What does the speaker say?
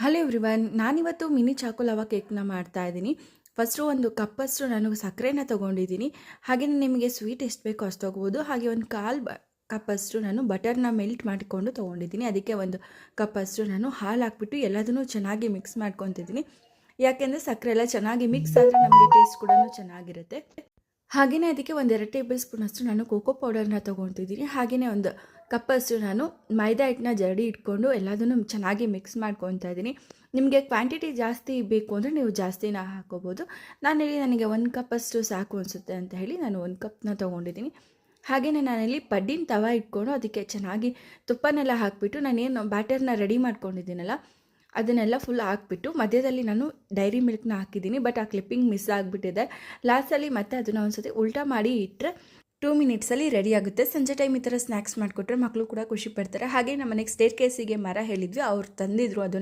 Hello everyone, ನಾನಿವತ್ತು mini Chacko ಲವಾ ಕೇಕ್ನ ಮಾಡ್ತಾ ಇದ್ದೀನಿ. ಫಸ್ಟು ಒಂದು ಕಪ್ಪಷ್ಟು ನಾನು ಸಕ್ಕರೆನ ತೊಗೊಂಡಿದ್ದೀನಿ. ಹಾಗೆಯೇ ನಿಮಗೆ ಸ್ವೀಟ್ ಎಷ್ಟು ಬೇಕೋ ಅಷ್ಟು ತೊಗೋಬೋದು. ಹಾಗೆ ಒಂದು ಕಪ್ಪಷ್ಟು ನಾನು ಬಟರ್ನ ಮೆಲ್ಟ್ ಮಾಡಿಕೊಂಡು ತೊಗೊಂಡಿದ್ದೀನಿ. ಅದಕ್ಕೆ ಒಂದು ಕಪ್ಪಷ್ಟು ನಾನು ಹಾಲು ಹಾಕ್ಬಿಟ್ಟು ಎಲ್ಲದನ್ನೂ ಚೆನ್ನಾಗಿ ಮಿಕ್ಸ್ ಮಾಡ್ಕೊತಿದ್ದೀನಿ. ಯಾಕೆಂದರೆ ಸಕ್ಕರೆ ಎಲ್ಲ ಚೆನ್ನಾಗಿ ಮಿಕ್ಸ್ ಆದರೆ ನಮಗೆ ಟೇಸ್ಟ್ ಕೂಡ ಚೆನ್ನಾಗಿರುತ್ತೆ. ಹಾಗೆಯೇ ಅದಕ್ಕೆ ಒಂದು 2 ಟೇಬಲ್ ಸ್ಪೂನಷ್ಟು ನಾನು ಕೋಕೋ ಪೌಡರ್ನ ತೊಗೊತಿದ್ದೀನಿ. ಹಾಗೆಯೇ ಒಂದು ಕಪ್ಪಷ್ಟು ನಾನು ಮೈದಾ ಹಿಟ್ಟನ್ನ ಜರಡಿ ಇಟ್ಕೊಂಡು ಎಲ್ಲದನ್ನು ಚೆನ್ನಾಗಿ ಮಿಕ್ಸ್ ಮಾಡ್ಕೊತಾ ಇದ್ದೀನಿ. ನಿಮಗೆ ಕ್ವಾಂಟಿಟಿ ಜಾಸ್ತಿ ಬೇಕು ಅಂದರೆ ನೀವು ಜಾಸ್ತಿನ ಹಾಕೋಬೋದು. ನಾನಿಲ್ಲಿ ನನಗೆ 1 ಕಪ್ಪಷ್ಟು ಸಾಕು ಅನಿಸುತ್ತೆ ಅಂತ ಹೇಳಿ ನಾನು 1 ಕಪ್ನ ತೊಗೊಂಡಿದ್ದೀನಿ. ಹಾಗೆಯೇ ನಾನಿಲ್ಲಿ ಪಡ್ಡಿನ ತವ ಇಟ್ಕೊಂಡು ಅದಕ್ಕೆ ಚೆನ್ನಾಗಿ ತುಪ್ಪನೆಲ್ಲ ಹಾಕಿಬಿಟ್ಟು ನಾನೇನು ಬ್ಯಾಟರ್ನ ರೆಡಿ ಮಾಡ್ಕೊಂಡಿದ್ದೀನಲ್ಲ ಅದನ್ನೆಲ್ಲ ಫುಲ್ ಹಾಕ್ಬಿಟ್ಟು ಮಧ್ಯದಲ್ಲಿ ನಾನು ಡೈರಿ ಮಿಲ್ಕ್ನ ಹಾಕಿದ್ದೀನಿ. ಬಟ್ ಆ ಕ್ಲಿಪ್ಪಿಂಗ್ ಮಿಸ್ ಆಗಿಬಿಟ್ಟಿದೆ. ಲಾಸ್ಟಲ್ಲಿ ಮತ್ತೆ ಅದನ್ನು ಒಂದು ಸತಿ ಉಲ್ಟಾ ಮಾಡಿ ಇಟ್ಟರೆ 2 ಮಿನಿಟ್ಸಲ್ಲಿ ರೆಡಿ ಆಗುತ್ತೆ. ಸಂಜೆ ಟೈಮ್ ಈ ಥರ ಸ್ನ್ಯಾಕ್ಸ್ ಮಾಡಿಕೊಟ್ರೆ ಮಕ್ಕಳು ಕೂಡ ಖುಷಿ ಪಡ್ತಾರೆ. ಹಾಗೆ ನಮ್ಮ ಮನೆಗೆ ಸ್ಟೇರ್ ಕೇಸಿಗೆ ಮರ ಹೇಳಿದ್ವಿ, ಅವ್ರು ತಂದಿದ್ರು ಅದನ್ನು.